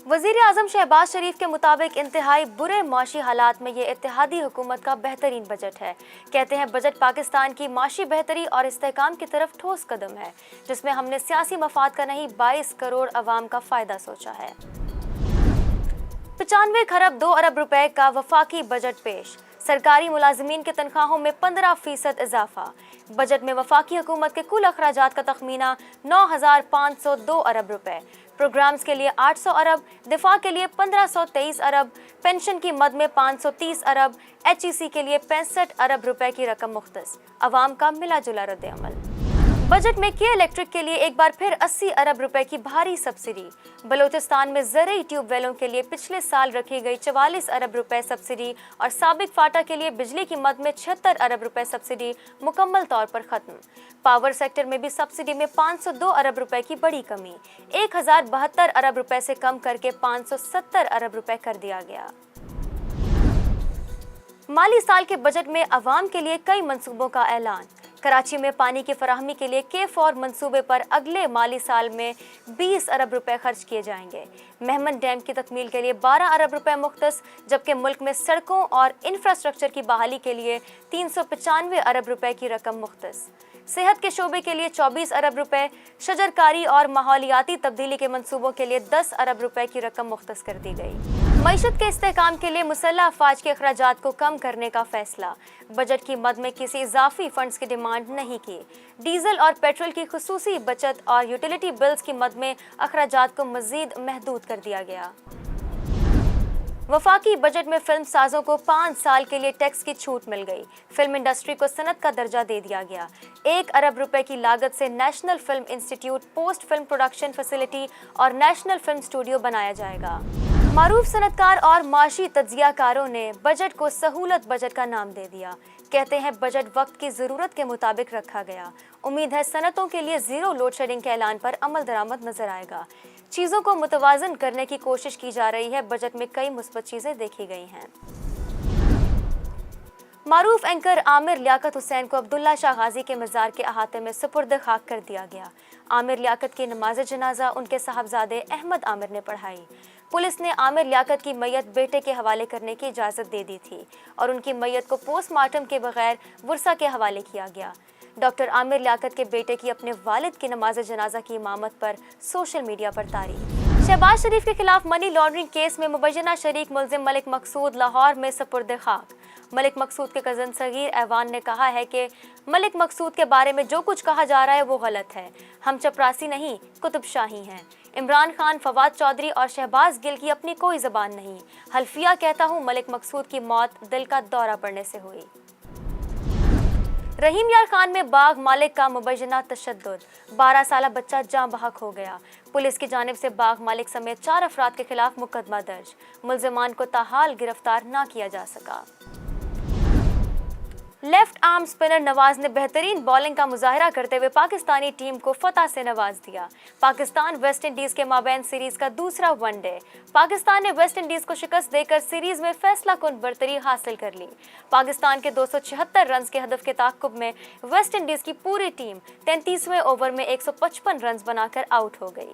वज़ीर आज़म शहबाज शरीफ के मुताबिक इंतहाई बुरे माशी हालात में ये इत्तेहादी हुकूमत का बेहतरीन बजट है। कहते हैं बजट पाकिस्तान की माशी बेहतरी और इस्तेहकाम की तरफ ठोस कदम है, जिसमें हमने सियासी मफाद का नहीं 22 करोड़ अवाम का फ़ायदा सोचा है। 95 खरब 2 अरब रुपए का वफाकी बजट पेश। सरकारी मुलाजिमीन के तनख्वाहों में 15% इजाफा। बजट में वफाकी हुकूमत के कुल अखराजात का तखमीना 9,502 अरब रुपए। प्रोग्राम्स के लिए 800 अरब, दिफा के लिए 1523 अरब, पेंशन की मद में 530 अरब, HEC के लिए 65 अरब रुपए की रकम मुख्तस। अवाम का मिला जुला रद्द अमल। बजट में के इलेक्ट्रिक के लिए एक बार फिर 80 अरब रुपए की भारी सब्सिडी। बलूचिस्तान में ज़रई ट्यूबवेलों के लिए पिछले साल रखी गई 44 अरब रुपए सब्सिडी और साबिक फाटा के लिए बिजली की मद में 76 अरब रुपए सब्सिडी मुकम्मल तौर पर खत्म। पावर सेक्टर में भी सब्सिडी में 502 अरब रुपए की बड़ी कमी, 1072 अरब रुपए से कम करके 570 अरब रुपए कर दिया गया। माली साल के बजट में अवाम के लिए कई मंसूबों का ऐलान। कराची में पानी की फराहमी के लिए K4 मंसूबे पर अगले माली साल में 20 अरब रुपए खर्च किए जाएंगे। मेहमन डैम की तकमील के लिए 12 अरब रुपए मुख्तस, जबकि मुल्क में सड़कों और इंफ्रास्ट्रक्चर की बहाली के लिए 395 अरब रुपए की रकम मुख्तस। सेहत के शोबे के लिए 24 अरब रुपए, शजरकारी और माहौलियाती तब्दीली के मंसूबों के लिए 10 अरब रुपए की रकम मुख्तस कर दी गई। मईशत के इस्तेहकाम के लिए मुसल्लह अफवाज के अखराजात को कम करने का फैसला। बजट की मद में किसी इजाफी फंड्स की डिमांड नहीं की। डीजल और पेट्रोल की खुसूसी बचत और यूटिलिटी बिल्स की मद में अखराजात को मजीद महदूद कर दिया गया। वफाकी बजट में फिल्म साजों को 5 साल के लिए टैक्स की छूट मिल गई। फिल्म इंडस्ट्री को सनत का दर्जा दे दिया गया। 1 अरब रुपए की लागत से national film institute, post film production facility और नेशनल फिल्म स्टूडियो बनाया जाएगा। मारूफ सनतकार और माशी तज्जियाकारों ने बजट को सहूलत बजट का नाम दे दिया। कहते हैं बजट वक्त की ज़रूरत के मुताबिक रखा गया। उम्मीद है सनतों के लिए ज़ीरो लोड शेडिंग के ऐलान पर अमल दरामद नजर आएगा। चीज़ों को मुतवाज़न करने की कोशिश की जा रही है। बजट में कई मुस्बत चीज़ें देखी गई हैं। मारूफ एंकर आमिर लियाकत हुसैन को अब्दुल्ला शाह गाजी के मज़ार के अहाते में सुपुर्द खाक कर दिया गया। आमिर लियाकत की नमाज जनाजा उनके साहबजादे अहमद आमिर ने पढ़ाई। पुलिस ने आमिर लियाकत की मैयत बेटे के हवाले करने की इजाज़त दे दी थी और उनकी मैयत को पोस्टमार्टम के बगैर वर्सा के हवाले किया गया। डॉक्टर आमिर लियाकत के बेटे की अपने वालिद की नमाज जनाजा की इमामत पर सोशल मीडिया पर तारीफ। शहबाज शरीफ के खिलाफ मनी लॉन्ड्रिंग केस में मुबैना शरीक मुल्जिम मलिक मकसूद लाहौर में सुपुर्द खाक। मलिक मकसूद के कज़न सगीर ऐवान ने कहा है कि मलिक मकसूद के बारे में जो कुछ कहा जा रहा है वो गलत है। हम चपरासी नहीं, कुतुब शाही हैं। इमरान खान, फवाद चौधरी और शहबाज गिल की अपनी कोई ज़बान नहीं। हल्फिया कहता हूँ मलिक मकसूद की मौत दिल का दौरा पड़ने से हुई। रहीम यार खान में बाग मालिक का मुबैना तशद्दुद, 12 साला बच्चा जाँ बहक हो गया। पुलिस की जानिब से बाग मालिक समेत 4 अफराद के खिलाफ मुकदमा दर्ज। मुल्जिमान को ताहाल गिरफ्तार ना किया जा सका। लेफ्ट आर्म स्पिनर नवाज ने बेहतरीन बॉलिंग का मुजाहिरा करते हुए पाकिस्तानी टीम को फतह से नवाज दिया। पाकिस्तान वेस्ट इंडीज के माबैन सीरीज का दूसरा वनडे। पाकिस्तान ने वेस्ट इंडीज को शिकस्त देकर सीरीज में फैसला कुन बरतरी हासिल कर ली। पाकिस्तान के 276 रन के हदफ के ताक़ुब में वेस्ट इंडीज की पूरी टीम 33वें ओवर में 155 रन बनाकर आउट हो गई।